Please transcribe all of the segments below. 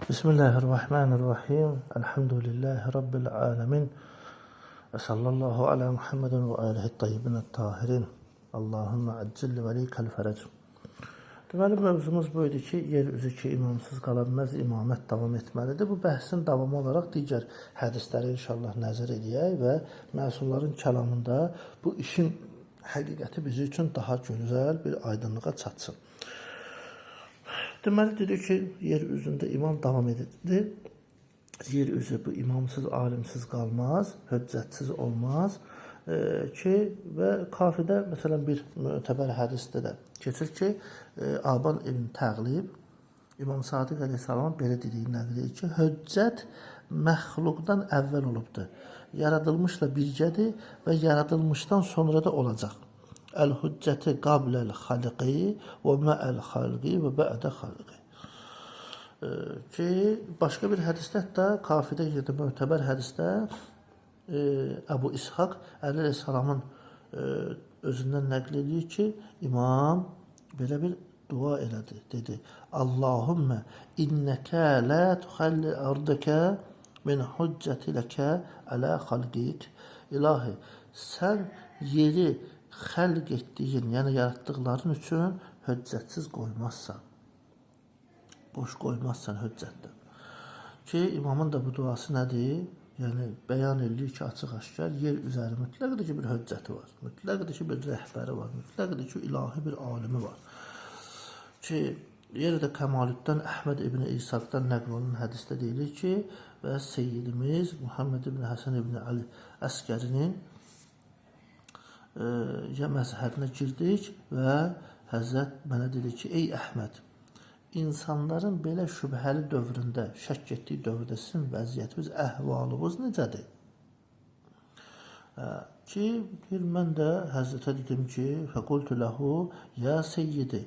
Bismillahirrahmanirrahim. Elhamdülillahi Rabbil alemin. Ve sallallahu ala Muhammedin ve alihi tayyibin tahirin. Allahümme accil velikal ferec. Deməli, mövzumuz bu idi ki, yer üzü ki, imamsız qalanmaz, imamət davam etməlidir. Bu bəhsin davamı olaraq digər hədisləri inşallah nəzər edək və məsulların kəlamında bu işin həqiqəti bizim üçün daha gözəl bir aydınlığa çatsın. Deməli, dedik ki, yer üzündə imam davam edir. Yer üzü bu imamsız, alimsiz qalmaz, hüccətsiz olmaz ki, və kafidə, məsələn, bir mütəbər hədisdə də keçir ki, Aban ibn Təğlib, İmam Sadiq əleyhissalamın belə dediyi nəql edir ki, hüccət məxluqdan əvvəl olubdur. Yaradılmışla birgədir və yaradılmışdan sonra da olacaq. El-hücceti qabləl xalqi və mə'əl xalqi və bə'də xalqi. Ki, başqa bir hədisdə, hətta kafidə yerdə mötəbər hədisdə Əbu İshaq əleyhissalamın özündən nəql edir ki, imam belə bir dua elədi, dedi: Allahümmə innəkə lə tuxəlli ardəkə min hüccətiləkə ələ xalqik. İlahi, sən yeri xəlq etdiyin, yəni yaratdıqların üçün hüccətsiz qoymazsan. Boş qoymazsan hüccətdən. Ki, imamın da bu duası nədir? Yəni, bəyan edir ki, açıq-aşkar, yer üzəri mütləqdir ki, bir hüccəti var. Mütləqdir ki, bir rəhbəri var. Mütləqdir ki, ilahi bir alimi var. Ki, yerdə Kəmalüddin Əhməd ibn İsaqdan nəql olunan hədisdə deyilir ki, və Seyyidimiz Muhammed ibn Həsən ibn Ali Əskərinin məzhərinə girdik və Həzrət mənə dedi ki, ey Əhməd, insanların belə şübhəli dövründə, şək etdiyi dövrdə sizin vəziyyətiniz, əhvalınız necədir? Ki, mən də Həzrətə dedim ki, fəqultu ləhu, ya seyyidi,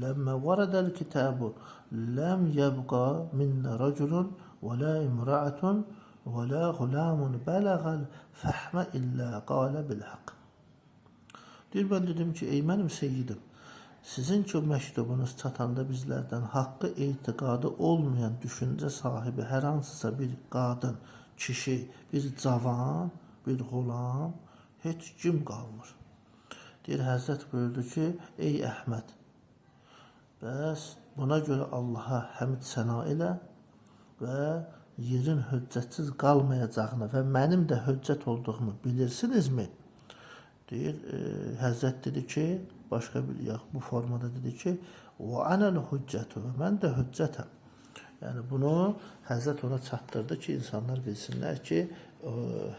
ləmmə varadəl kitabu, ləm yəbqa minnə rəculun və lə imra'atun və ləğulamun bələğəl fəhmə illə qalə bilhəq. Deyir, mən dedim ki, ey mənim seyyidim, sizin ki, məktubunuz çatanda bizlərdən haqqı etiqadı olmayan düşüncə sahibi hər hansısa bir qadın, kişi, bir cavan, birğulam, heç kim qalmır. Deyir, Həzrət buyurdu ki, ey Əhməd, bəs buna görə Allaha həmd səna elə və yerin hüccətsiz qalmayacağını və mənim də hüccət olduğumu bilirsinizmi? Deyir, Həzrət dedi ki, başqa bir bu formada dedi ki, və ənəl hüccətu, və mən də hüccətəm. Yəni, bunu Həzrət ona çatdırdı ki, insanlar bilsinlər ki,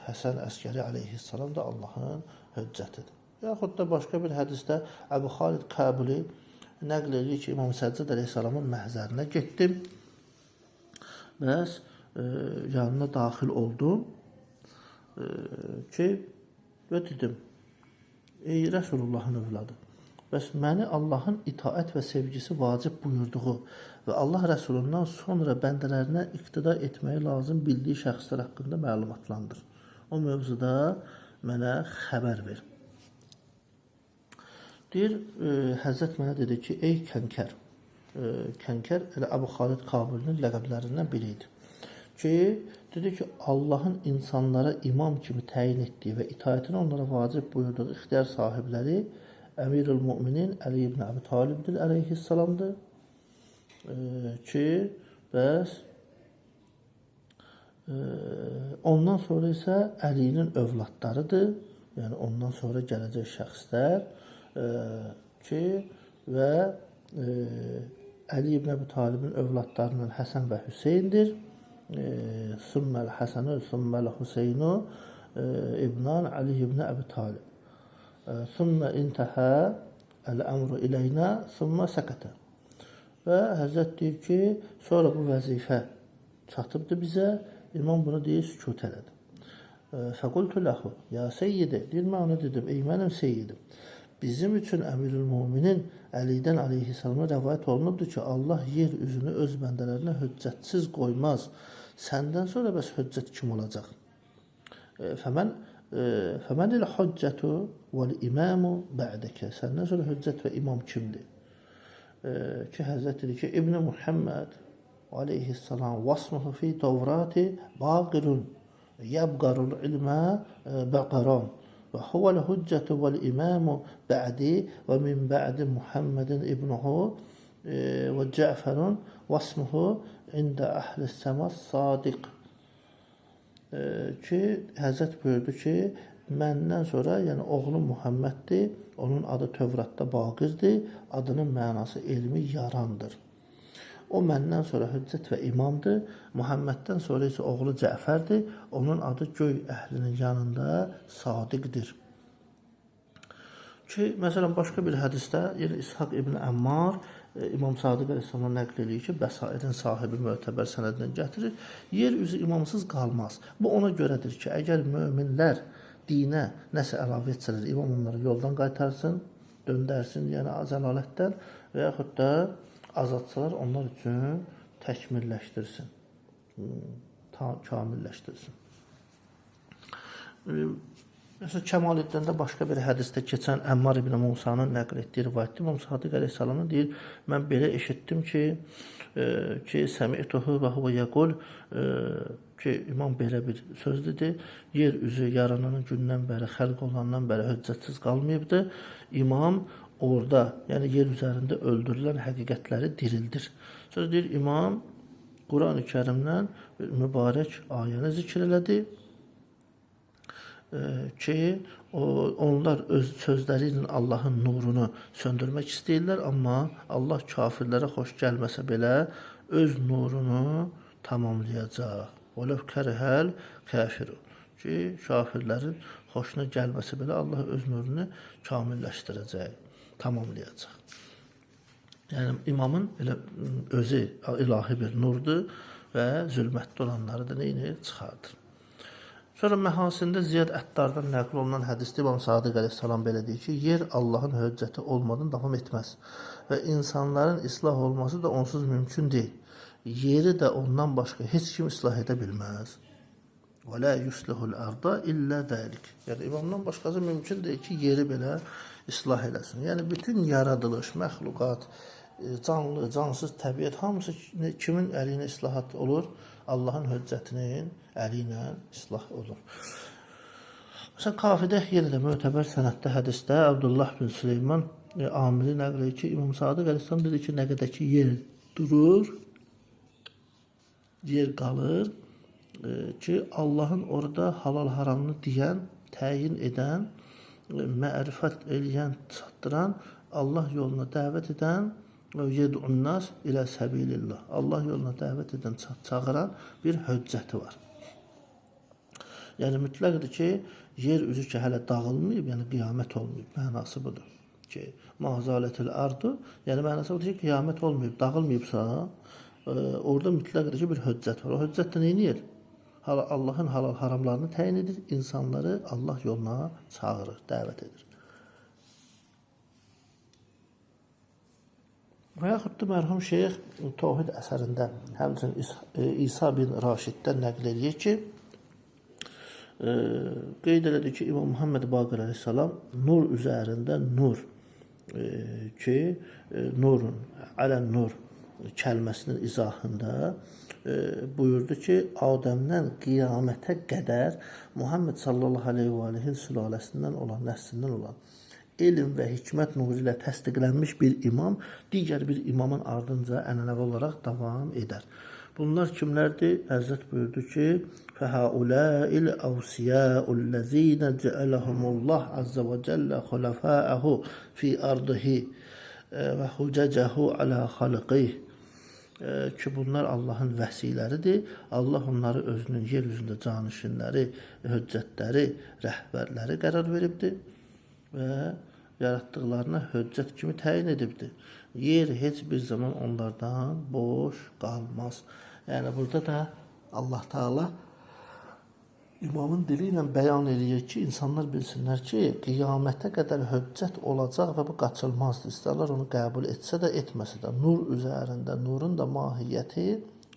Həsən Əskəri aleyhissalam da Allahın hüccətidir. Yaxud da başqa bir hədisdə Əbu Xalid Kəbuli nəql edir ki, İmam Səccad aleyhissalamın məhzərinə getdim, bəs yanına daxil oldum ki, və dedim, ey Rəsulullahın övladı, bəs məni Allahın itaət və sevgisi vacib buyurduğu və Allah Rəsulundan sonra bəndələrinə iqtida etməyi lazım bildiyi şəxslər haqqında məlumatlandır. O mövzuda mənə xəbər ver. Deyir, Həzrət mənə dedi ki, ey Kənkər, Kənkər elə Əbu Xalid Kabulinin ləqəblərindən biri idi. Ki, dedi ki, Allahın insanlara imam kimi təyin etdiyi və itaətini onlara vacib buyurduğu ixtiyar sahibləri Əmirül Müminin Əli ibn Əbi Talibdir əleyhissalamdır. Ki, bəs ondan sonra isə Əlinin övladlarıdır. Yəni, ondan sonra gələcək şəxslər ki, və Əli ibn Əbi Talibin övladlarından Həsən və Hüseyndir. Sümməl Həsənü, Sümməl Hüseynu İbnan Ali ibn Əbi Talib. Sümmə intəhə əl-əmru iləynə, sümmə səkətə. Və Həzrət deyir ki, sonra bu vəzifə çatıbdır bizə, imam bunu deyir, sükut elədi. Fəqultu ləhu, ya seyyidi, deyir, mən onu dedim, ey mənim seyyidim. Bizim üçün Əmirül Müminin Əlidən aleyhissalama rəvayət olunubdur ki, Allah yer üzünü öz bəndələrinə hüccətsiz qoymaz. Səndən sonra bəs hüccət kim olacaq? Fəmən ilə hüccətu vəl-imamu bə'dəkə. Səndən sonra hüccət və imam kimdir? Ki, Həzrət dedi ki, İbn-i Muhammed aleyhisselam vasmuhu fi Tevrati baqirun yabgarul ilme baqaran ve huvel hüccetu vel imamu ba'di ve min ba'di Muhammedin ibnuhu ve Caferun vasmuhu inde ahli sema sadiq. Ki Həzrət buyurdu ki, məndən sonra, yəni oğlu Muhammeddir, onun adı Tövratda Baqirdir, adının mənası elmi yarandır. O məndən sonra hüccət və imamdır, Muhammeddən sonra isə oğlu Cəfərdir, onun adı göy əhlinin yanında sadiqdir. Ki, məsələn, başqa bir hədisdə, yəni İshaq ibn Əmmar, İmam Sadiq Əleyhisselamdan nəql edir ki, Bəsairin sahibi mötəbər sənəddən gətirir, yer üzü imamsız qalmaz. Bu ona görədir ki, əgər möminlər dinə nəsə əlavə etsələr, imam onları yoldan qaytarsın, döndərsin, yəni zəlalətdən və yaxud da azadsalar onlar üçün təkmilləşdirsin, kamilləşdirsin. Mesela Kəmaləddində başqa bir hədisdə keçən Əmmar ibn Musanın nəql etdiyi rivayətdə İmam Sadiq əleyhissalamın deyir, mən belə eşitdim ki səmi'tuhu və huve yəqul ki, imam belə bir söz dedi, yer üzü yarananın gündən bəri, xəlq olandan bəri hüccətsiz qalmayıbdı. İmam orada, yəni yer üzərində öldürülən həqiqətləri dirildir. Söz deyir, imam Quran-ı Kərimdən bir mübarək ayəni zikr elədi ki, onlar öz sözləri ilə Allahın nurunu söndürmək istəyirlər, amma Allah kafirlərə xoş gəlməsə belə öz nurunu tamamlayacaq. Vələv kərihəl kafirun. Ki, kafirlərin xoşuna gəlməsə belə Allah öz nurunu kamilləşdirəcək, tamamlayacaq. Yəni, imamın elə özü ilahi bir nurdur və zülmətdə olanları da neyini çıxardır. Sonra Məhasində Ziyad Əttardan nəql olunan hədisdə İmam Sadiq əleyhissalam belə deyir ki, yer Allahın höccəti olmadan davam etməz və insanların islah olması da onsuz mümkün deyil. Yeri də ondan başqa heç kim islah edə bilməz. Və la yuslihul arda illə zəlik. Yəni imamdan başqası mümkün deyil ki, yeri belə islah eləsin. Yəni bütün yaradılış, məxluqat, canlı, cansız təbiət hamısı kimin əli ilə islahat olur? Allahın höccətinin əli ilə islah olur. Məsələn, Kafidə yenə də mötəbər sənəddə hədisdə Abdullah bin Süleyman Amili nəql edir ki, İmam Sadiq əleyhissalam dedi ki, nə qədər ki yer durur, yer qalır ki, Allahın orada halal haramını deyən, təyin edən, mərifət eləyən, çatdıran, Allah yoluna dəvət edən yed'un nas ilə səbilillah. Allah yoluna dəvət edən, çağıran bir höccəti var. Yəni mütləqdir ki, yer üzü ki hələ dağılmayıb, yəni qiyamət olmayıb. Mənası budur ki, mazalətül ardu, yəni mənası budur ki, qiyamət olmayıb, dağılmayıbsa, orada mütləqdir ki, bir höccət var. O höccət də neyniyir? Allahın halal haramlarını təyin edir, insanları Allah yoluna çağırır, dəvət edir. Və yaxud da mərhum şeyx Tövhid əsərində həmçinin İsa bin Raşiddən nəql edir ki, qeyd elədi ki, İmam Muhammed Baqir əleyhissalam nur üzərində nur ki, nurun, ələn nur kəlməsinin izahında buyurdu ki, Adəmdən qiyamətə qədər Muhammed sallallahu aleyhi və aleyhin sülaləsindən olan, nəslindən olan elm və hikmət nuru ilə təsdiqlənmiş bir imam digər bir imamın ardınca ənənəvi olaraq davam edər. Bunlar kimlərdir? Həzrət buyurdu ki, فَهَؤُلَاءِ الْأَوْسِيَاءُ الَّذ۪ينَ جَعَلَهُمُ اللّٰهُ عَزَّ وَجَلَّ خُلَفَاءَهُ فِي أَرْضِهِ وَحُجَجَهُ عَلَى خَلْقِهِ ki, bunlar Allahın vəsiləridir. Allah onları özünün yeryüzündə canişinləri, höccətləri, rəhbərləri qərar veribdir və yaratdıqlarına höccət kimi təyin edibdir. Yer heç bir zaman onlardan boş qalmaz. Yəni burada da Allah Teala imamın dili ilə bəyan edir ki, insanlar bilsinlər ki, qiyamətə qədər höccət olacaq və bu qaçılmazdır. İstərlər onu qəbul etsə də, etməsə də. Nur üzərində, nurun da mahiyyəti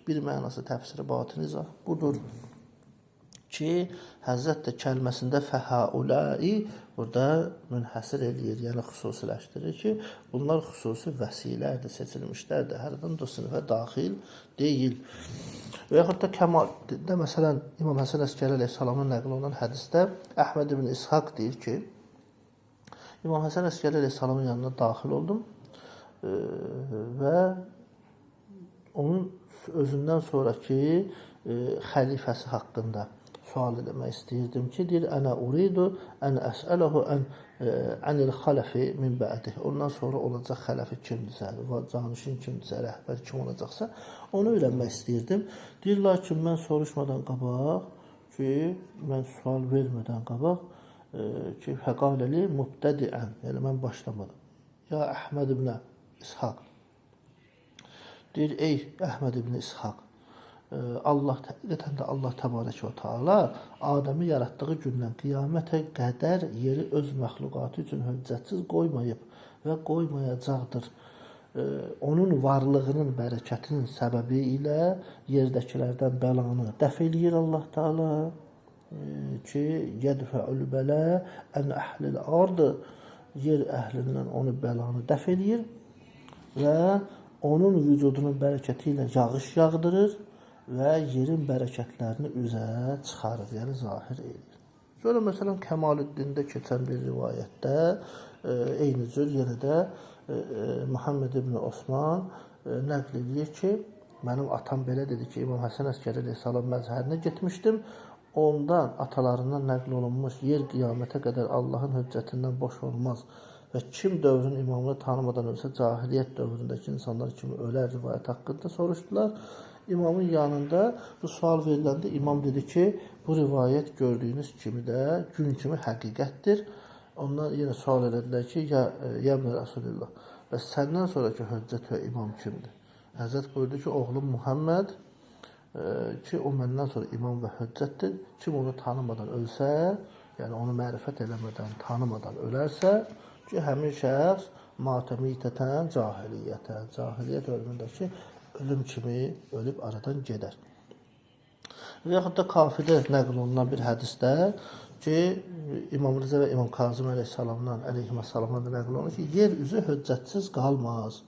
bir mənası təfsiri batın izah budur. ki, Həzrət də kəlməsində fəhaulai burada münhəsir eləyir, yəni xüsusiləşdirir ki, bunlar xüsusi vəsilərdir, seçilmişlərdir, hərdən də sinifə daxil deyil. Və yaxud da Kəmaldə, məsələn, İmam Həsən Əskəri əleyhissalamın nəql olunan hədisdə Əhməd ibn İshaq deyir ki, İmam Həsən Əskəri əleyhissalamın yanına daxil oldum və onun özündən sonraki xəlifəsi haqqında sual eləmək istəyirdim ki, deyir, ənə uridu ən əsələhu ənil xələfi min bə'dih. Ondan sonra olacaq xələfi kimdirsə, canişin kimdirsə, rəhbər kim olacaqsa, onu öyrənmək istəyirdim. Deyir, lakin mən soruşmadan qabaq ki, mən sual vermədən qabaq ki, fəqaləli mübtədiən, yəni mən başlamadım. Ya Əhməd ibn İshaq. Deyir, ey Əhməd ibn İshaq, həqiqətən də Allah təbarək və teala Adəmi yaratdığı gündən qiyamətə qədər yeri öz məxluqatı üçün hüccətsiz qoymayıb və qoymayacaqdır. Onun varlığının, bərəkətinin səbəbi ilə yerdəkilərdən bəlanı dəf eləyir Allah Teala ki, yədfəül bələ ən əhlil ardı, yer əhlindən onu bəlanı dəf eləyir və onun vücudunun bərəkəti ilə yağış yağdırır və yerin bərəkətlərini üzə çıxarır, yəni zahir edir. Sonra məsələn Kəmaləddində keçən bir rivayətdə eyni cür yenə də Muhammed ibn Osman nəql edir ki, mənim atam belə dedi ki, İmam Həsən Əskəri əleyhissalam məzhərinə getmişdim. Ondan, atalarından nəql olunmuş yer qiyamətə qədər Allahın hüccətindən boş olmaz və kim dövrün imamını tanımadan ölsə, cahiliyyət dövründəki insanlar kimi ölər rivayət haqqında soruşdular. İmamın yanında bu sual veriləndə imam dedi ki, bu rivayət gördüyünüz kimi də gün kimi həqiqətdir. Onlar yenə sual elədilər ki, ya Rasulullah, və səndən sonraki hüccət və imam kimdir? Həzrət buyurdu ki, oğlum Muhammed ki, o məndən sonra imam və hüccətdir. Kim onu tanımadan ölsə, yəni onu mərifət eləmədən, tanımadan ölərsə ki, həmin şəxs matəmitətən cahiliyyətən, cahiliyyət ölümündəki ölüm kimi ölüb aradan gedər. Və yaxud da Kafidə nəql olunan bir hədisdə ki, İmam Rıza və İmam Kazım əleyhissalamdan da nəql olunur ki, yer üzü hüccətsiz qalmaz.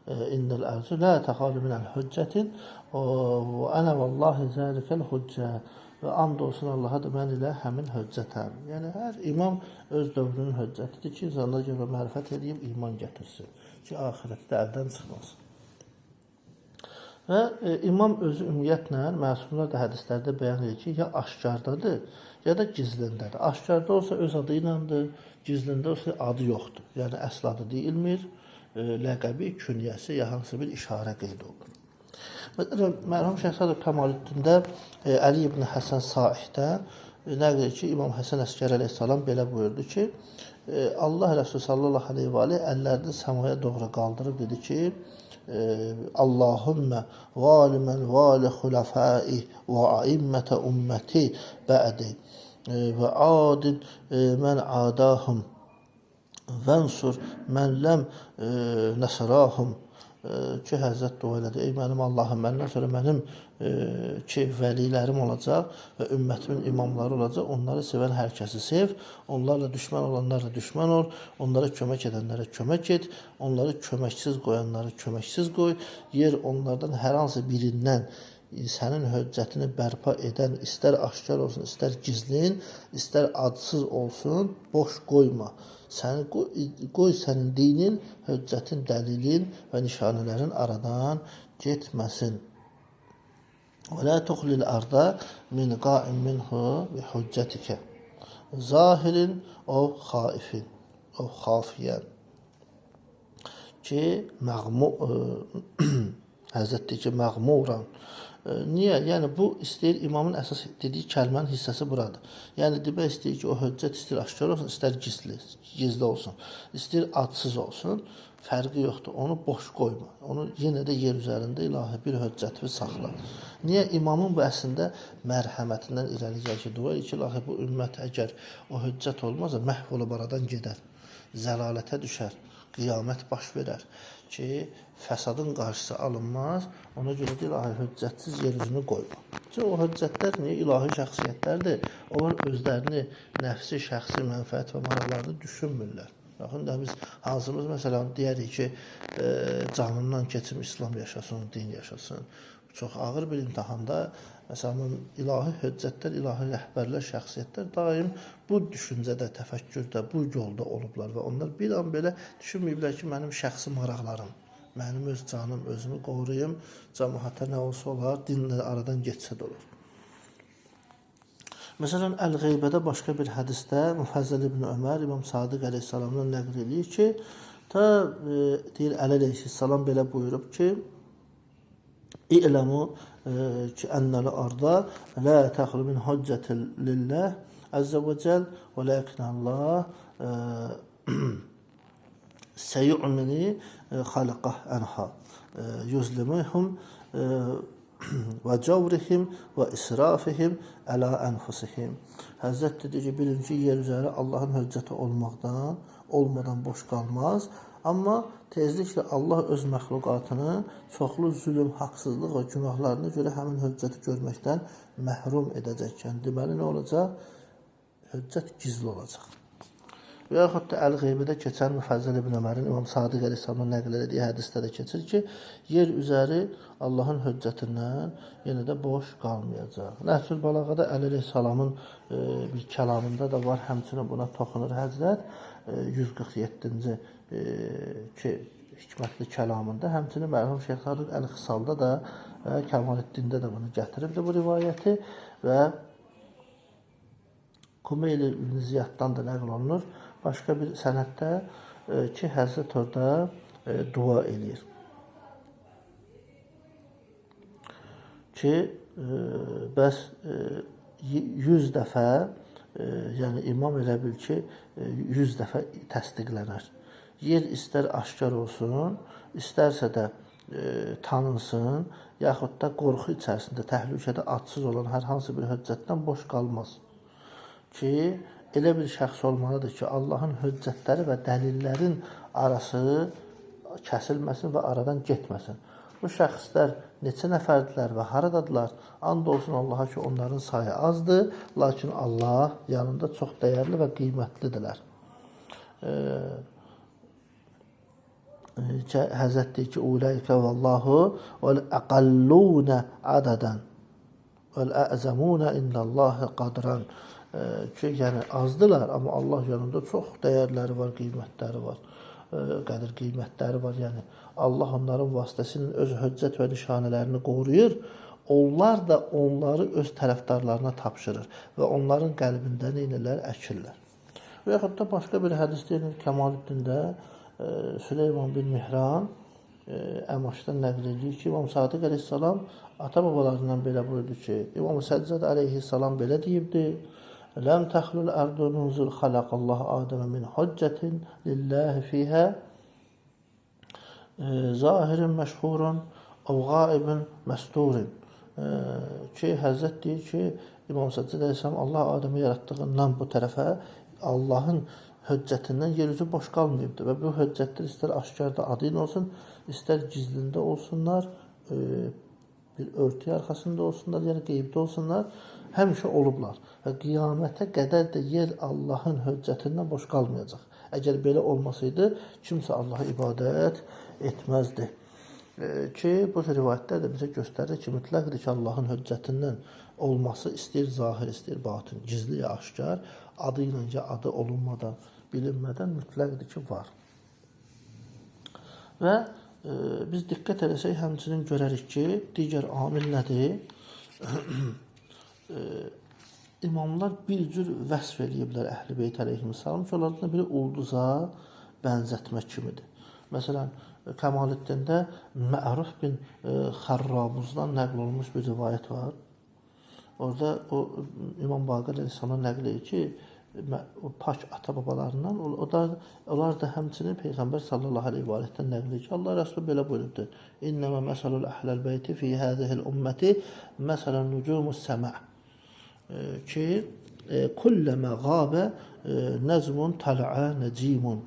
İnnəl ərzu lə təxalı minəl hüccətin və ənə vallahi zəlikəl hüccə və and olsun Allaha da mən ilə həmin hüccətəm. Yəni, hər imam öz dövrünün hüccətidir ki, insanlar görə mərifət edib iman gətirsin ki, ahirətdə əldən çıxmasın. Və imam özü ümumiyyətlə, məsumlar da hədislərdə bəyan edir ki, ya aşkardadır, ya da gizlindədir. Aşkarda olsa öz adı ilədir, gizlində olsa adı yoxdur. Yəni, əsl adı deyilmir, ləqəbi, künyəsi, ya hansı bir işarə qeyd olunur. Məsələn, mərhum Şeyx Sadıq Kəmaləddində Əli ibn Həsən Saihdə nəql edir ki, İmam Həsən Əskəri əleyhissalam belə buyurdu ki, Allah Rəsulü sallallahu aleyhi və aleyhi əllərini səmaya doğru qaldırıb dedi ki, Allahümmə valimən vali xulafai və aimmətə ümməti bə'di və adin mən adahum vənsur mən ləm nəsərahum ki, Həzrət dua elədi. Ey mənim Allahım, məndən sonra mənim ki, vəlilərim olacaq və ümmətimin imamları olacaq. Onları sevən hər kəsi sev, onlarla düşmən olanlarla düşmən ol, onlara kömək edənlərə kömək et, onları köməksiz qoyanları köməksiz qoy. Yer onlardan hər hansı birindən sənin hüccətini bərpa edən, istər aşkar olsun, istər gizlin, istər adsız olsun, boş qoyma. Qoy sənin dinin, hüccətin, dəlilin və nişanələrin aradan getməsin. Və la tuxlil arda min qaim minhu bi hüccətikə zahirin o xaifin, o xafiyən ki, Həzrət deyir ki, məğmuran. Niyə? Yəni, bu istəyir, imamın əsas dediyi kəlmənin hissəsi buradır. Yəni, demək istəyir ki, o hüccət istəyir aşkar olsun, istər gizli olsun, istəyir adsız olsun, fərqi yoxdur. Onu boş qoyma. Onu yenə də yer üzərində ilahi bir hüccəti saxla. Niyə? İmamın bu əslində mərhəmətindən irəli gəlir ki, dua ki, ilahi bu ümmət əgər o hüccət olmazsa, məhv olub aradan gedər, zəlalətə düşər, qiyamət baş verər ki, fəsadın qarşısı alınmaz, ona görə deyil, hüccətsiz yer üzünü qoyma. ki, o höccətlər niyə ilahi şəxsiyyətlərdir? Onlar özlərini, nəfsi, şəxsi mənfəət və maraqlarını düşünmürlər. Baxın da biz hansımız məsələn deyərik ki, canından keçim İslam yaşasın, din yaşasın. Çox ağır bir imtahanda məsələn ilahi höccətlər, ilahi rəhbərlər, şəxsiyyətlər daim bu düşüncədə, təfəkkürdə, bu yolda olublar və onlar bir an belə düşünməyiblər ki, mənim şəxsi maraqlarım, mənim öz canım, özümü qoruyum, cəmaətə nə olsa olar, dinlə aradan geçsə də olur. Məsələn, Əl-Qeybədə başqa bir hədisdə Müfəzzəl ibn Ömər İmam Sadiq əleyhissalamdan nəql edir ki, deyir Əli əleyhissalam belə buyurub ki, İ'ləmu ki, ennəl arda la təxlu min hüccətin lillah əzzə və cəl və ləkinəllah seyu'mini xalqah ənha yüzlimihum və cavrihim və israfihim əla ənfusihim. Həzrət dedi ki, birinci yer üzəri Allahın höccəti olmadan boş qalmaz. Amma tezliklə Allah öz məxluqatını çoxlu zülm, haqsızlıq və günahlarına görə həmin höccəti görməkdən məhrum edəcəkən. Deməli, nə olacaq? Höccət gizli olacaq. Və yaxud da Əl-Qeybədə keçən Müfəzzəl ibn Ömərin İmam Sadiq əleyhissalamın nəql etdiyi hədisdə də keçir ki, yer üzəri Allahın höccətindən yenə də boş qalmayacaq. Nəhcül Balağada Əli əleyhissalamın bir kəlamında da var, həmçinin buna toxunur Həzrət 147-ci ki, hikmətli kəlamında, həmçinin mərhum Şeyx Sadıq Əl-Xisalda da Kəmaləddində də bunu gətiribdir bu rivayəti və Kumeyli ibn Ziyaddan da nəql olunur. Başqa bir sənəddə ki, Həzrət orada dua eləyir. Ki, bəs 100 dəfə, yəni imam elə bil ki, 100 dəfə təsdiqlənər. Yer istər aşkar olsun, istərsə də tanınsın, yaxud da qorxu içərisində, təhlükədə adsız olan hər hansı bir höccətdən boş qalmaz. Ki, elə bir şəxs olmalıdır ki, Allahın höccətləri və dəlillərin arası kəsilməsin və aradan getməsin. Bu şəxslər neçə nəfərdilər və haradadılar? And olsun Allaha ki, onların sayı azdır, lakin Allah yanında çox dəyərli və qiymətlidirlər. Həzrət deyir ki, Uləykə vəllahu vəl-əqallunə ədədən vəl-əzəmunə indəllahi qadran. Ki, yəni azdılar, amma Allah yanında çox dəyərləri var, qiymətləri var, qədir qiymətləri var. Yəni Allah onların vasitəsilə öz höccət və nişanələrini qoruyur. Onlar da onları öz tərəfdarlarına tapşırır və onların qəlbində neynirlər, əkirlər. Və yaxud da başqa bir hədis deyil, Kəmaləddində Süleyman bin Mihran Əmaşdan nəql edir ki, İmam Sadiq əleyhissalam ata-babalarından belə buyurdu ki, İmam Səccad əleyhissalam belə deyibdi, Ləm təxlul ərdu munzul xalaqallahu Adəmə min hüccətin lillahi fiyhə zahirin məşhurun əv qaibin məsturin. Ki, Həzrət deyir ki, İmam Səccad əleyhissalam Allah Adəmi yaratdığından bu tərəfə Allahın höccətindən yer üzü boş qalmayıbdır və bu höccətlər istər aşkarda adın olsun, istər gizlində olsunlar, bir örtü arxasında olsunlar, yəni qeybdə olsunlar, həmişə olublar və qiyamətə qədər də yer Allahın höccətindən boş qalmayacaq. Əgər belə olmasaydı, kimsə Allaha ibadət etməzdi. Ki, bu rivayətlər də bizə göstərir ki, mütləqdir ki, Allahın höccətindən olması istəyir zahir, istəyir batın, gizli ya aşkar, adı ilə ya adı olunmadan, bilinmədən mütləqdir ki, var. Və biz diqqət edəsək, həmçinin görərik ki, digər amil nədir? İmamlar bir cür vəsf eləyiblər Əhl-i Beyt əleyhissalam ki, onlardan biri ulduza bənzətmə kimidir. Məsələn, Kəmaləddində Məruf bin Xərrabuzdan nəql olunmuş bir rivayət var. Orada o İmam Baqir əleyhissalam nəql edir ki, o pak ata-babalarından, onlar da həmçinin Peyğəmbər sallallahu aleyhi və aleyhdən nəql edir ki, Allah Rəsulü belə buyurubdur. İnnəmə məsəlul əhləl beyti fi hədihil ümməti məsələn nucumus səmə. Ki, kulləmə qabə nəzmun tal'a necimun.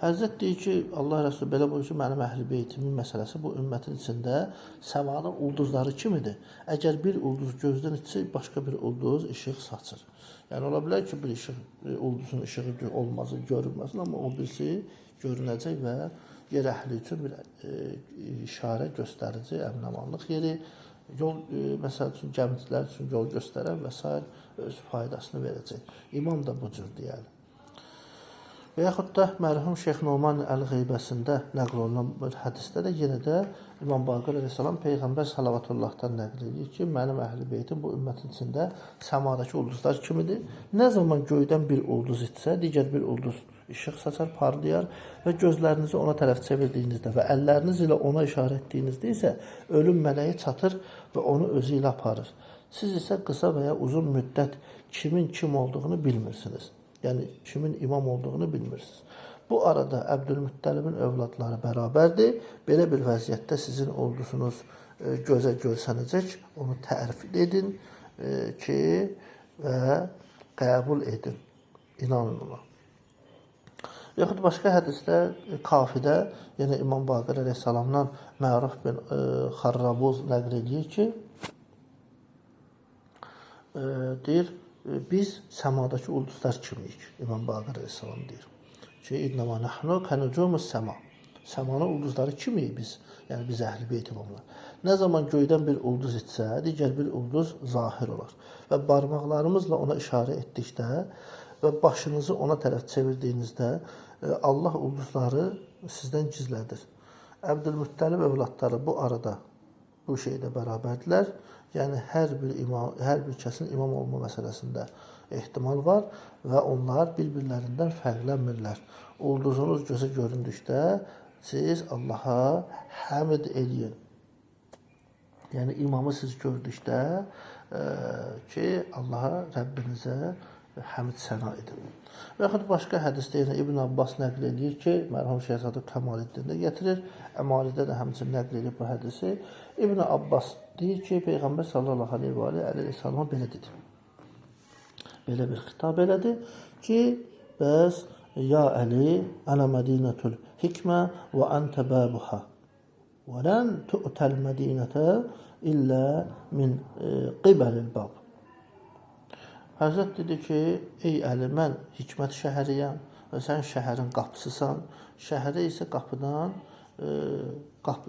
Həzrət deyir ki, Allah Rəsulü belə buyurur ki, mənim əhl-i beytimin məsələsi bu ümmətin içində səmanın ulduzları kimidir. Əgər bir ulduz gözdən içsə, başqa bir ulduz işıq saçır. Yəni, ola bilər ki, bir ulduzun işığı olmasın, görünməsin, amma o birisi görünəcək və yer əhli üçün bir işarə göstərici, əmin-amanlıq yeri, yol, məsəl üçün, gəmicilər üçün yol göstərən və s. öz faydasını verəcək. İmam da bu cür deyəli. Və yaxud da mərhum Şeyx Numan Əl-Qeybəsində nəql olunan bir hədisdə də yenə də İmam Baqir əleyhissalam Peyğəmbər salavatıllahdan nəql edir ki, mənim əhl-i beytim bu ümmətin içində səmadakı ulduzlar kimidir. Nə zaman göydən bir ulduz itsə, digər bir ulduz işıq saçar, parlayar və gözlərinizi ona tərəf çevirdiyinizdə və əlləriniz ilə ona işarə etdiyinizdə isə ölüm mələyi çatır və onu özü ilə aparır. Siz isə qısa və ya uzun müddət kimin kim olduğunu bilmirsiniz. Yəni, kimin imam olduğunu bilmirsiniz. Bu arada Əbdülmüttəlibin övladları bərabərdir. Belə bir vəziyyətdə sizin ulduzunuz gözə görsənəcək. Onu tərif edin ki, və qəbul edin. İnanın ona. Yaxud başqa hədisdə, Kafidə, yəni İmam Baqir əleyhissalamdan Məruf bin Xarrabuz nəql edir ki, deyir, biz səmadakı ulduzlar kimiyik? İmam Baqir əleyhissalam deyir ki, İnnəmə nəhnu kənucumus səma. Səmanın ulduzları kimiyik biz? Yəni, biz əhl-i beyt imamlar. Nə zaman göydən bir ulduz itsə, digər bir ulduz zahir olar. Və barmaqlarımızla ona işarə etdikdə və başınızı ona tərəf çevirdiyinizdə Allah ulduzları sizdən gizlədir. Əbdülmüttəlib övladları bu arada bu şeydə bərabərdirlər. Yəni, hər bir kəsin imam olma məsələsində ehtimal var və onlar bir-birlərindən fərqlənmirlər. Ulduzunuz gözə göründükdə siz Allaha həmd eləyin. Yəni, imamı siz gördükdə ki, Allaha, Rəbbinizə həmd səna edin. Və yaxud başqa hədisdə yenə İbn Abbas nəql edir ki, mərhum Şəhzadə Kəmaləddin də gətirir, Əmalidə də həmçinin nəql edir bu hədisi. İbn Abbas deyir ki, Peyğəmbər sallallahu aleyhi və aleyhi sallama belə dedi. Belə bir xitab elədi ki, bəs ya Əli, ənə mədinətül hikmə və əntə bəbuhə və lən tu'təl mədinətə illə min qibəlil bab. Həzrət dedi ki, ey Əli, mən hikmət şəhəriyəm və sən şəhərin qapısısan. Şəhərə isə qapıdan,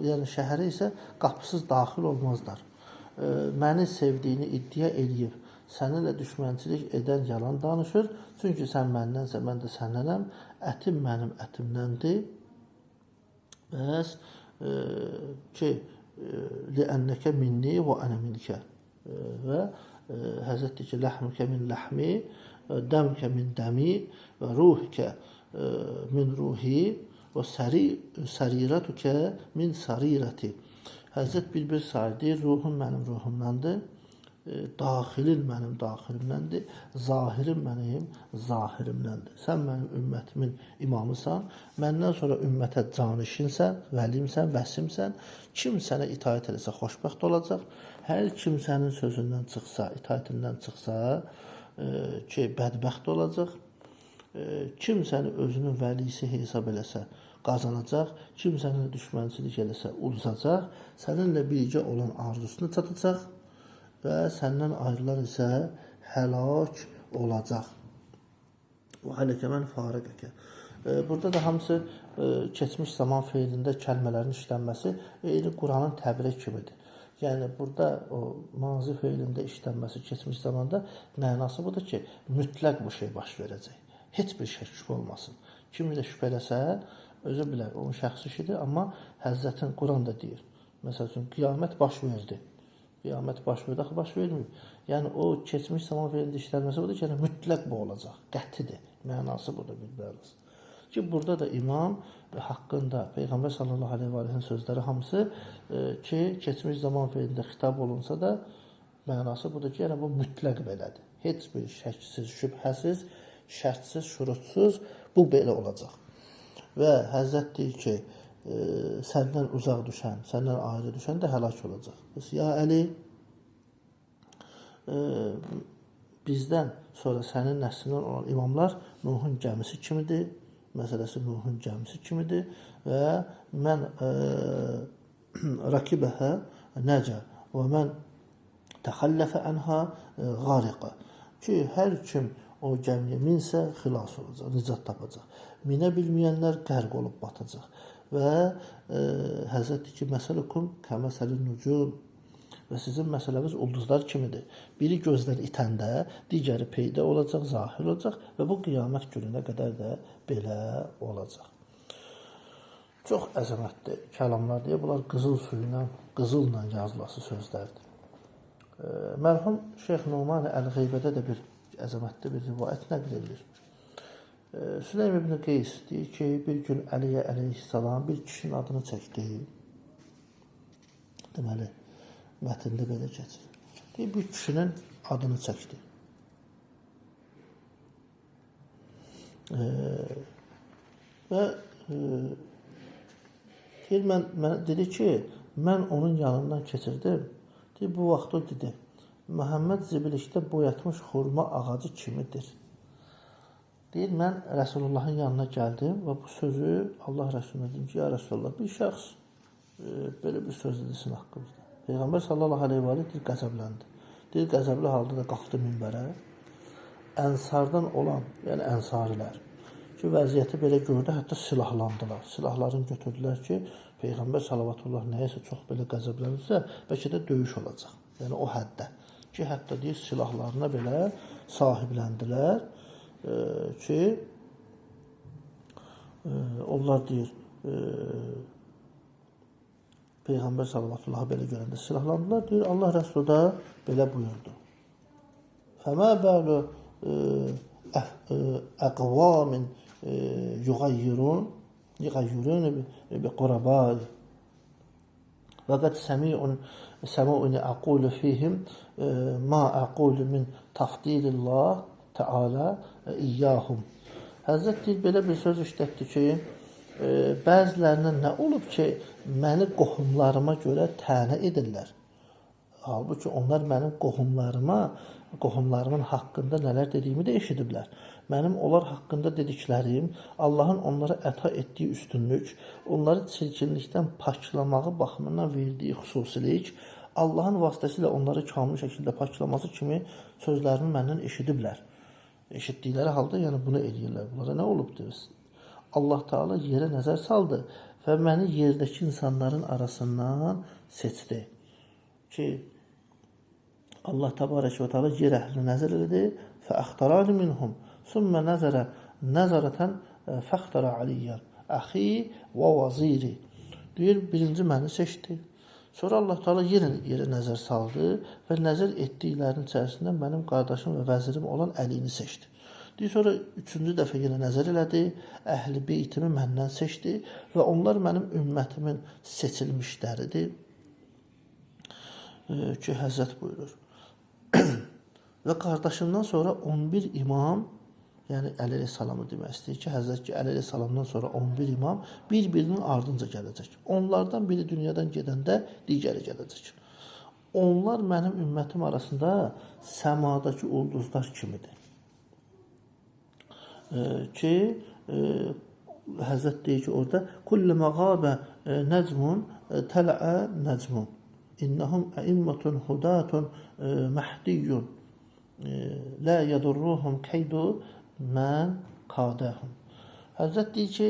yəni şəhərə isə qapısız daxil olmazlar. Məni sevdiyini iddia eləyib, səninlə düşmənçilik edən yalan danışır. Çünki sən məndənsə, mən də səndənəm. Ətim mənim ətimdəndir. Bəs ki, liənnəkə minni və ənə minkə. Və Həzrət deyir ki, ləhmükə min ləhmi, dəmkə min dəmi və ruhikə min ruhi və sərirətükə min sərirəti. Həzrət bir sayır deyir, ruhun mənim ruhumdandır, daxilin mənim daxilimdəndir, zahirin mənim zahirimdəndir. Sən mənim ümmətimin imamısan, məndən sonra ümmətə canişinsən, vəlimsən, vəsimsən. Kim sənə itaət eləsə xoşbəxt olacaq. Hər kim sənin sözündən çıxsa, itaətindən çıxsa ki, bədbəxt olacaq. Kim səni özünün vəlisi hesab eləsə, qazanacaq. Kim səninlə düşmənçilik eləsə, uduzacaq. Səninlə birgə olan arzusunu çatacaq və səndən ayrılar isə həlak olacaq. Və aləkə mən fariqəkə. Burada da hamısı keçmiş zaman feilində kəlmələrin işlənməsi eyni Quranın təbiri kimidir. Yəni, burada o mazi feilində işlənməsi keçmiş zamanda mənası budur ki, mütləq bu şey baş verəcək. Heç bir şək olmasın. Kimi də şübhə eləsə, özü bilər, onun şəxsi işidir, amma Həzrətin Quran da deyir. Məsəl üçün, qiyamət baş verdi. Qiyamət baş verdi, axı baş verməyib. Yəni, o keçmiş zaman feilində işlənməsi budur ki, yəni, mütləq bu olacaq, qətidir. Mənası budur, bilməliyiz. Ki, burada da imam haqqında Peyğəmbər sallallahu aleyhi və aleyhin sözləri hamısı ki, keçmiş zaman feilində xitab olunsa da mənası budur ki, yəni bu mütləq belədir. Heç bir şəksiz, şübhəsiz, şərtsiz, şurutsuz bu belə olacaq. Və Həzrət deyir ki, səndən uzaq düşən, səndən ayrı düşən də həlak olacaq. Ya Əli, bizdən sonra sənin nəslindən olan imamlar Nuhun gəmisi kimidir. məsələsi Nuhun gəmisi kimidir və mən rakibəhə nəcə və mən təxəlləfə ənha qariqə ki, hər kim o gəmiyə minsə xilas olacaq, nicat tapacaq. Minə bilməyənlər qərq olub batacaq. Və Həzrət ki, məsələkum kəməsəli nucum və sizin məsələniz ulduzlar kimidir. Biri gözdən itəndə, digəri peyda olacaq, zahir olacaq və bu qiyamət gününə qədər də belə olacaq. Çox əzəmətli kəlamlar deyə, bunlar qızıl suyla, qızılla yazılası sözlərdir. Mərhum Şeyx Numan Əl-Qeybədə də bir əzəmətli bir rivayət nəql edilir. Süleym ibn Qeys deyir ki, bir gün Əliyə əleyhissalam bir kişinin adını çəkdi. Deməli, mətndə belə keçir. Deyir, bir kişinin adını çəkdi. Və deyir, dedi ki, mən onun yanından keçirdim. Deyir, bu vaxt o dedi, Məhəmməd zibilikdə boyatmış xurma ağacı kimidir. Deyir, mən Rəsulullahın yanına gəldim və bu sözü Allah Rəsuluna dedim ki, ya Rəsulullah, bir şəxs belə bir söz desin haqqımızda. Peyğəmbər sallallahu aleyhi və aleyhi deyir, qəzəbləndi. Deyir, qəzəbli halda da qalxdı minbərə. Ənsardan olan, yəni ənsarilər ki, vəziyyəti belə gördü, hətta silahlandılar. Silahlarını götürdülər ki, Peyğəmbər sallallahu nəyəsə çox belə qəzəblənirsə, bəlkə də döyüş olacaq. Yəni o həddə. Ki, hətta deyir, silahlarına belə sahibləndilər ki, onlar deyir, Peyğəmbər sallallahu belə görəndə silahlandılar, deyir, Allah Rəsulü da belə buyurdu. Fəmə bəlu əqvamin yuğayyirun bi qurabai və qəd səmi'uni aqulu fihim ma aqulu min tafdilillah Teala iyyahum. Həzrət deyir, belə bir söz işlətdi ki, bəzilərindən nə olub ki, məni qohumlarıma görə tənə edirlər. Halbuki onlar mənim qohumlarımın haqqında nələr dediyimi də eşidiblər. Mənim onlar haqqında dediklərim, Allahın onlara əta etdiyi üstünlük, onları çirkinlikdən paklamağı baxımından verdiyi xüsusilik, Allahın vasitəsilə onları kamil şəkildə paklaması kimi sözlərini məndən eşidiblər. Eşitdikləri halda yəni bunu eləyirlər. Bunlara nə olub deyirsin? Allah Teala yerə nəzər saldı və məni yerdəki insanların arasından seçdi. Ki, Allah Təbarək və Teala yer əhlinə nəzər elədi. Fəəxtarani minhum. Sümmə nəzərətən fəxtara aliyyən. Əxi və vaziri. Deyir, birinci məni seçdi. Sonra Allah Teala yerə nəzər saldı və nəzər etdiklərinin içərisində mənim qardaşım və vəzirim olan Əlini seçdi. Deyir, sonra üçüncü dəfə yenə nəzər elədi, əhl-i beytimi məndən seçdi və onlar mənim ümmətimin seçilmişləridir ki, Həzrət buyurur. Və qardaşımdan sonra 11 imam, yəni Əli əleyhissalamı demək istəyir ki, Həzrət ki, Əli əleyhissalamdan sonra 11 imam bir-birinin ardınca gələcək. Onlardan biri dünyadan gedəndə digəri gələcək. Onlar mənim ümmətim arasında səmadakı ulduzlar kimidir. Ki, Həzrət deyir ki, orada kullu məğabə nəcmun tələ'ə nəcmun. İnnəhum əimmatun hudatun məhdiyyun. Lə yadurruhum keydu mən qadəhum. Həzrət deyir ki,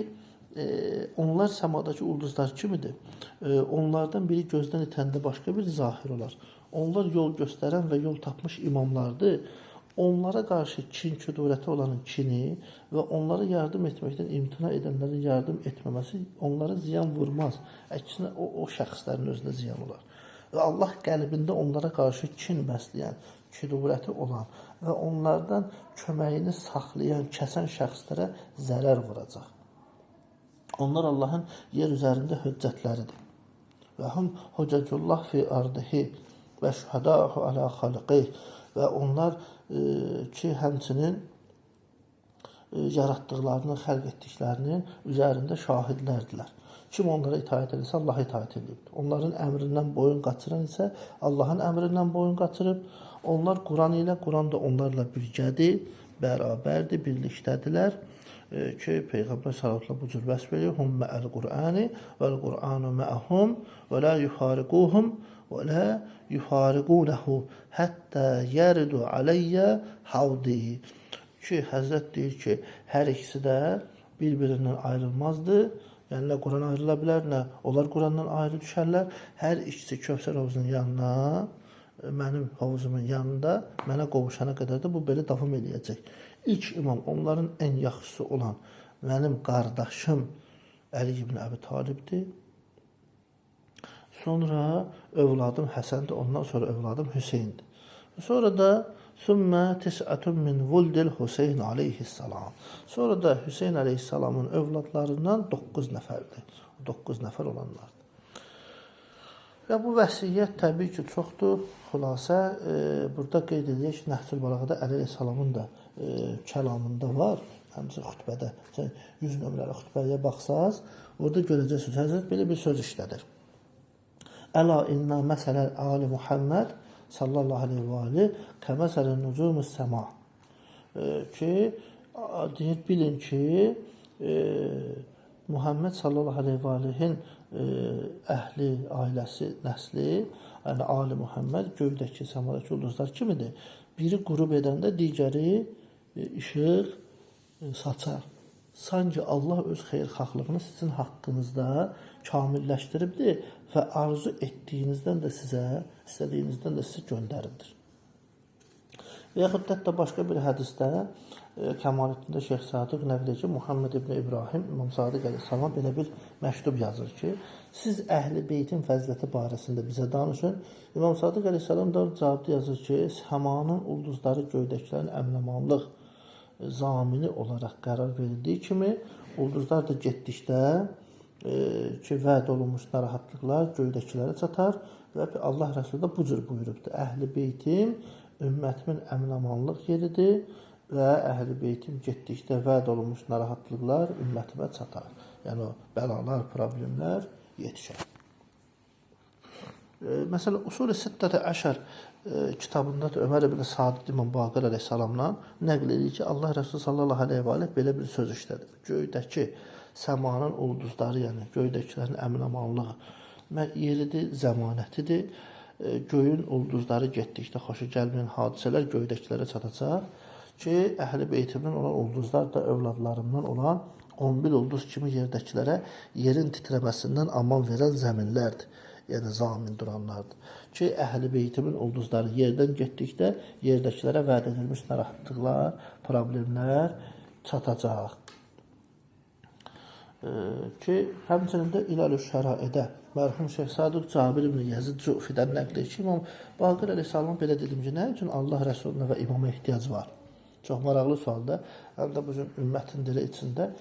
onlar səmadakı ulduzlar kimidir. Onlardan biri gözdən itəndə başqa biri zahir olar. Onlar yol göstərən və yol tapmış imamlardır. Onlara qarşı kin küdurəti olanın kini və onlara yardım etməkdən imtina edənlərin yardım etməməsi onlara ziyan vurmaz. Əksinə o şəxslərin özünə ziyan olar. Və Allah qəlbində onlara qarşı kin bəsləyən, küdurəti olan və onlardan köməyini saxlayan, kəsən şəxslərə zərər vuracaq. Onlar Allahın yer üzərində hüccətləridir. Və hum hüccətullah fi ardihi və şühədəhu alə xalqih. Və onlar ki, həmçinin yaratdıqlarını, xəlq etdiklərinin üzərində şahidlərdilər. Kim onlara itaət edirsə, Allah itaət edib. Onların əmrindən boyun qaçıran isə Allahın əmrindən boyun qaçırıb. Onlar Quran ilə, Quran da onlarla birgədir, bərabərdir, birlikdədirlər. ki, Peyğəmbər sallallahu bu cür vəsf edir. Hum mə'əl Qur'ani vəl-Qur'anu mə'əhum və la yufariquhum və la yufariqunehu həttə yəridu aleyyə havdi. Ki, Həzrət deyir ki, hər ikisi də bir-birindən ayrılmazdı. Yəni, nə Quran ayrıla bilər, nə onlar Qurandan ayrı düşərlər. Hər ikisi Kövsər hovuzunun yanına, mənim hovuzumun yanında mənə qovuşana qədər də bu belə davam eləyəcək. İlk imam, onların ən yaxşısı olan mənim qardaşım Əli ibn Əbi Talibdir. Sonra övladım Həsəndir, ondan sonra övladım Hüseyndir. Sonra da Sümmə tis'atun min vuldil Hüseyn aleyhissalam. Sonra da Hüseyn aleyhissalamın övladlarından 9 nəfərdir. 9 nəfər olanlardır. Və bu vəsiyyət təbii ki, çoxdur. Xülasə, burada qeyd edək ki, Nəhcül Balağada Əli aleyhissalamın da kəlamında var. Həmçinin xütbədə, 100 nömrəli xütbəyə baxsaz, orada görəcəksiniz. Həzrət belə bir söz işlədir. Əla inna məsələl Ali Muhammed sallallahu aleyhi və aleyhi kəməsəlin nücumus səma. Ki, deyir, bilin ki, Muhammed sallallahu aleyhi və aleyhin əhli, ailəsi, nəsli, yəni Ali Muhammed göydəki, səmadakı ulduzlar kimidir? Biri qürub edəndə digəri işıq saçar. Sanki Allah öz xeyirxahlığını sizin haqqınızda kamilləşdiribdir və arzu etdiyinizdən də sizə, istədiyinizdən də sizi göndəribdir. Və yaxud da başqa bir hədisdə Kəmaləddində Şeyx Sadiq nəql edir ki, Muhammed ibn İbrahim İmam Sadiq əleyhissalam belə bir məktub yazır ki, siz əhli beytin fəziləti barəsində bizə danışın. İmam Sadiq əleyhissalam da cavabda yazır ki, səmanın ulduzları göydəkilərin əmnəmanlıq zamini olaraq qərar verildiyi kimi, ulduzlar da getdikdə ki, vəd olunmuş narahatlıqlar göydəkilərə çatar və Allah Rəsulü də bu cür buyurubdur. Əhl-i beytim ümmətimin əmin-amanlıq yeridir və əhl-i beytim getdikdə vəd olunmuş narahatlıqlar ümmətimə çatar. Yəni, bəlalar, problemlər yetişər. Məsələn, Usul-i Sittəti Əşər kitabında da Ömər ibn Sadid İmam Baqir əleyhissalamdan nəql edir ki, Allah Rəsulü sallallahu aleyhi və aleyh belə bir söz işlədir. Göydəki səmanın ulduzları, yəni göydəkilərin əmin-amanlığı yeridir, zəmanətidir. Göyün ulduzları getdikdə xoşa gəlməyən hadisələr göydəkilərə çatacaq ki, əhl-i beytimdən olan ulduzlar da övladlarımdan olan 11 ulduz kimi yerdəkilərə yerin titrəməsindən aman verən zəminlərdir. Yəni zamin duranlardır. Ki, əhl-i beytimin ulduzları yerdən getdikdə yerdəkilərə vəd edilmiş narahatlıqlar, problemlər çatacaq. Ki, həmçinin də İlal-ü Şəraidə mərhum Şeyx Sadiq Cabir ibn Yazid Cufidən nəql edir ki, İmam Baqir əleyhissalam belə dedim ki, nə üçün Allah Rəsuluna və imama ehtiyac var? Çox maraqlı sualda, həm də bu cür ümmətin dili içində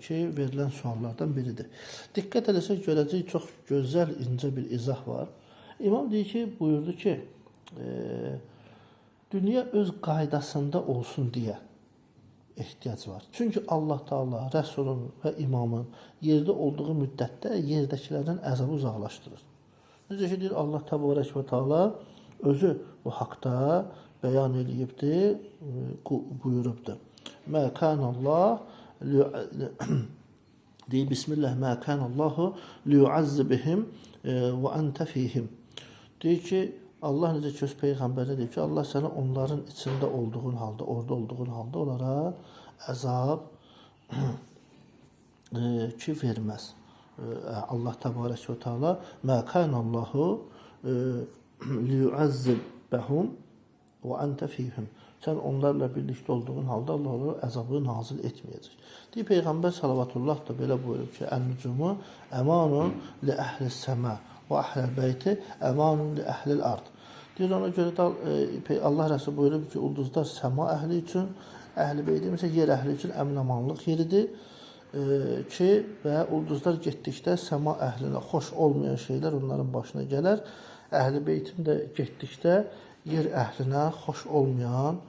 ki, verilən suallardan biridir. Diqqət edəsək görəcək çox gözəl, incə bir izah var. İmam deyir ki, buyurdu ki, dünya öz qaydasında olsun deyə ehtiyac var. Çünki Allah Taala Rəsulun və imamın yerdə olduğu müddətdə yerdəkilərdən əzabı uzaqlaşdırır. Necə ki, deyir Allah Təbarək və Taala özü bu haqda bəyan eləyibdir, buyurubdur. Mə kənəllah deyir, Bismillah, mə kənəllahu liyuazzibihim və əntə fihim. Deyir ki, Allah necə ki, öz Peyğəmbərə deyir ki, Allah sənə onların içində olduğun halda, orada olduğun halda onlara əzab ki, verməz. Allah Təbarək və Teala mə kənəllahu liyuazzibəhum və əntə fihim. Sən onlarla birlikdə olduğun halda Allah onlara əzabı nazil etməyəcək. Deyir, Peyğəmbər salavatullah da belə buyurub ki, Ən-nücumu əmanun li əhlis səmə və əhləl beyti əmanun li əhlil ard. Deyir, ona görə də Allah Rəsulü buyurub ki, ulduzlar səma əhli üçün, əhl-i beytim isə yer əhli üçün əmin-amanlıq yeridir ki, və ulduzlar getdikdə səma əhlinə xoş olmayan şeylər onların başına gələr. Əhl-i beytim də getdikdə yer əhlinə xoş olmayan,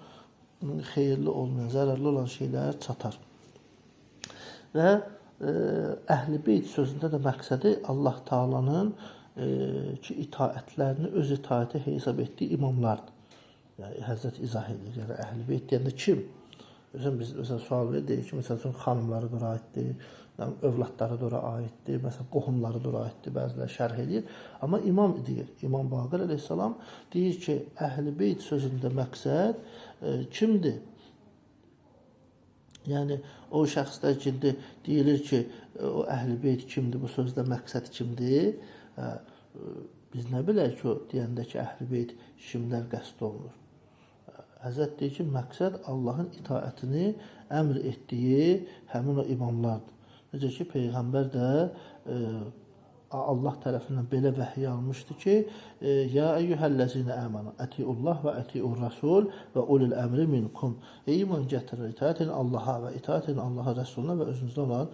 xeyirli olmayan, zərərli olan şeylər çatar. Və əhl-i beyt sözündə də məqsədi Allah Taalanın ki, itaətlərini öz itaəti hesab etdiyi imamlardır. Yəni, Həzrət izah edir. Yəni, əhl-i beyt deyəndə kim? Məsələn, biz məsələn, sual verir ki, məsəl üçün xanımları da ora aiddir, övladları da ora aiddir, məsələn, qohumları da ora aiddir, bəziləri şərh edir. Amma imam deyir, İmam Baqir əleyhissalam deyir ki, Əhl-i Beyt sözündə məqsəd kimdir? Yəni, o şəxslər ki, deyilir ki, o Əhl-i Beyt kimdir, bu sözdə məqsəd kimdir? Biz nə bilək ki, o deyəndə ki, Əhl-i Beyt kimlər qəsd olunur? Həzrət deyir ki, məqsəd Allahın itaətini əmr etdiyi həmin o imamlardır. Necə ki, Peyğəmbər də Allah tərəfindən belə vəhiy almışdı ki, Ya eyyuhəl-ləzinə əmənu, ətiullah və ətiur rəsul və ulil əmri minkum. Ey iman gətirir, itaət edin Allaha və itaət edin Allaha rəsuluna və özünüzdə olan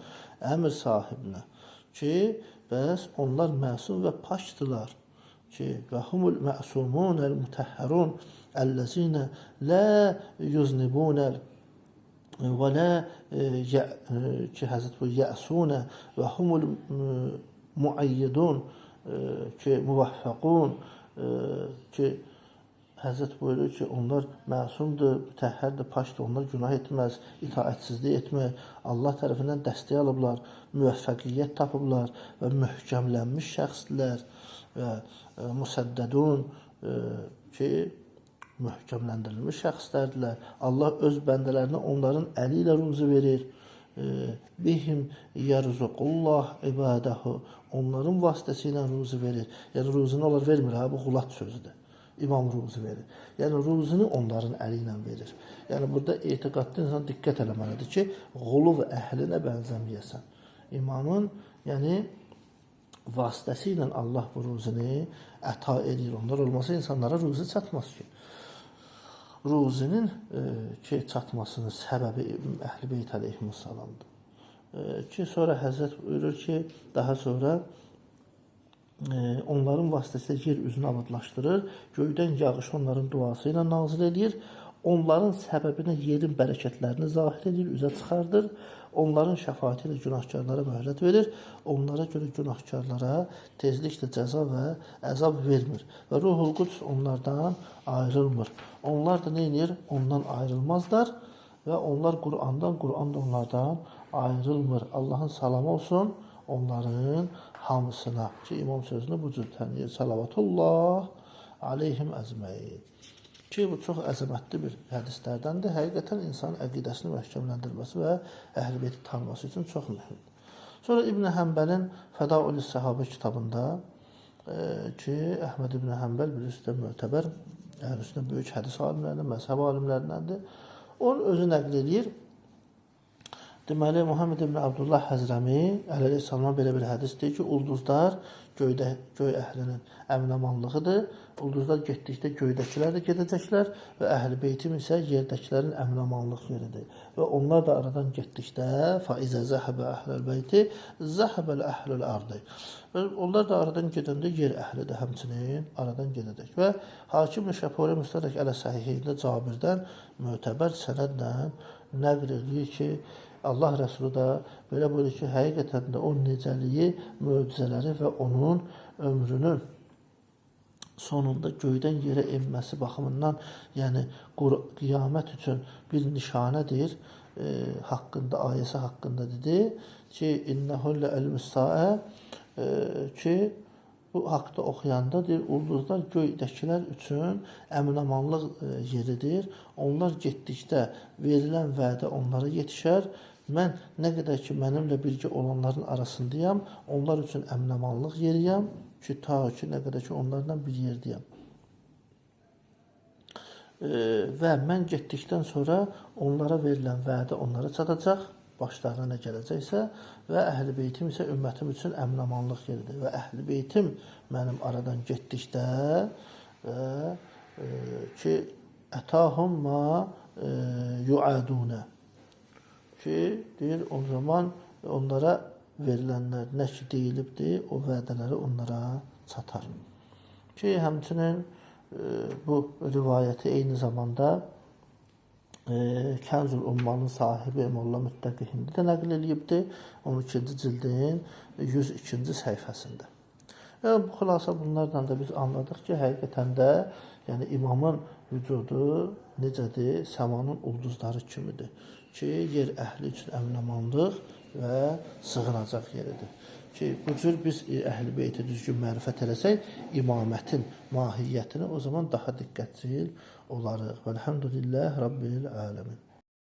əmr sahibinə. Ki, bəs onlar məsum və paçdılar. Ki, və humul məsumun əl-mütəhhərun əl-ləzinə lə yuznibunə və lə ki, Həzrət bu yəsunə və humul muayyidun ki, muvaffaqun ki, Həzrət buyurur ki, onlar məsumdur, mütəhhərdir, paçdır, onlar günah etməz, itaətsizlik etmək, Allah tərəfindən dəstək alıblar, müvəffəqiyyət tapıblar və möhkəmlənmiş şəxslər və müsəddədun ki, möhkəmləndirilmiş şəxslərdirlər. Allah öz bəndələrinə onların əli ilə ruzi verir. Bihim yarzuqullah ibadəhu. Onların vasitəsilə ruzi verir. Yəni, ruzini onlar vermir, bu qulat sözüdür. İmam ruzi verir. Yəni, ruzini onların əli ilə verir. Yəni, burada etiqadlı insan diqqət eləməlidir ki, quluv əhlinə bənzəməyəsən. İmamın, yəni, vasitəsilə Allah bu ruzini əta edir. Onlar olmasa insanlara ruzi çatmaz ki. Ruzinin çatmasının səbəbi Əhl-i Beyt əleyhissalamdır. Ki, sonra Həzrət buyurur ki, daha sonra onların vasitəsilə yer üzünü abadlaşdırır, göydən yağış onların duası ilə nazil edir, onların səbəbinə yerin bərəkətlərini zahir edir, üzə çıxardır, onların şəfaati ilə günahkarlara möhlət verir, onlara görə günahkarlara tezliklə cəza və əzab vermir və Ruhul Qudüs onlardan ayrılmır. Onlar da nə edir? Ondan ayrılmazlar və onlar Qur'andan, Qur'an da onlardan ayrılmır. Allahın salamı olsun onların hamısına ki, imam sözünü bu cür tənir. Salavatullah aleyhim əzməyin. Ki, bu çox əzəmətli bir hədislərdəndir. Həqiqətən insanın əqidəsini möhkəmləndirməsi və Əhl-i Beyti tanıması üçün çox mühümdür. Sonra İbn Həmbəlin Fədaul-i Səhabə kitabında ki, Əhməd İbn Həmbəl bilirsiniz mötəbər, əhlüsünnə böyük hədis alimlərindən, məzhəb alimlərindəndir. Onun özü nəql edir. Deməli, Muhammed ibn Abdullah Həzrəmi əleyhissalama belə bir hədis deyir ki, ulduzlar göy əhlinin əminamanlığıdır. Ulduzlar getdikdə göydəkilər də gedəcəklər və Əhl-i Beytim isə yerdəkilərin əminamanlıq yeridir. Və onlar da aradan getdikdə faizə zəhəbə əhləl beyti zəhəbəl əhləl ardı. Və onlar da aradan gedəndə yer əhli də həmçinin aradan gedəcək. Və Hakim-i Şəpuri Müstədrək əl-Səhihində Cabirdən mötəbər sənədlə nəql edir ki, Allah Rəsulü da belə buyurur ki, həqiqətən də o necəliyi, möcüzələri və onun ömrünün sonunda göydən yerə enməsi baxımından, yəni qiyamət üçün bir nişanədir, haqqında, ayəsi haqqında dedi ki, İnnəhullə əl-müstəə ki, bu haqda oxuyanda deyir, ulduzlar göydəkilər üçün əminamanlıq yeridir. Onlar getdikdə verilən vədə onlara yetişər. Mən nə qədər ki, mənimlə birgə olanların arasındayam, onlar üçün əminamanlıq yeriyəm ki, ta ki, nə qədər ki, onlardan bir yerdəyəm. Və mən getdikdən sonra onlara verilən vədə onlara çatacaq, başlarına nə gələcəksə və Əhl-i Beytim isə ümmətim üçün əminamanlıq yeridir. Və Əhl-i Beytim mənim aradan getdikdə ki, ətahum ma yuadunə ki, deyir, o zaman onlara verilənlər nə ki deyilibdir, o vədələri onlara çatar. Ki, həmçinin bu rivayəti eyni zamanda Kənzül Ummanın sahibi Molla Müttəqi Hindi də nəql edibdir 12-ci cildin 102-ci səhifəsində. Bu xülasə bunlardan da biz anladıq ki, həqiqətən də yəni imamın vücudu necədir? Səmanın ulduzları kimidir ki, yer əhli üçün əmin-amanlıq və sığınacaq yeridir. Ki, bu cür biz əhl-i beyti düzgün mərifət eləsək, imamətin mahiyyətini o zaman daha diqqətli olarıq. Vəlhamdülillah Rabbil aləmin.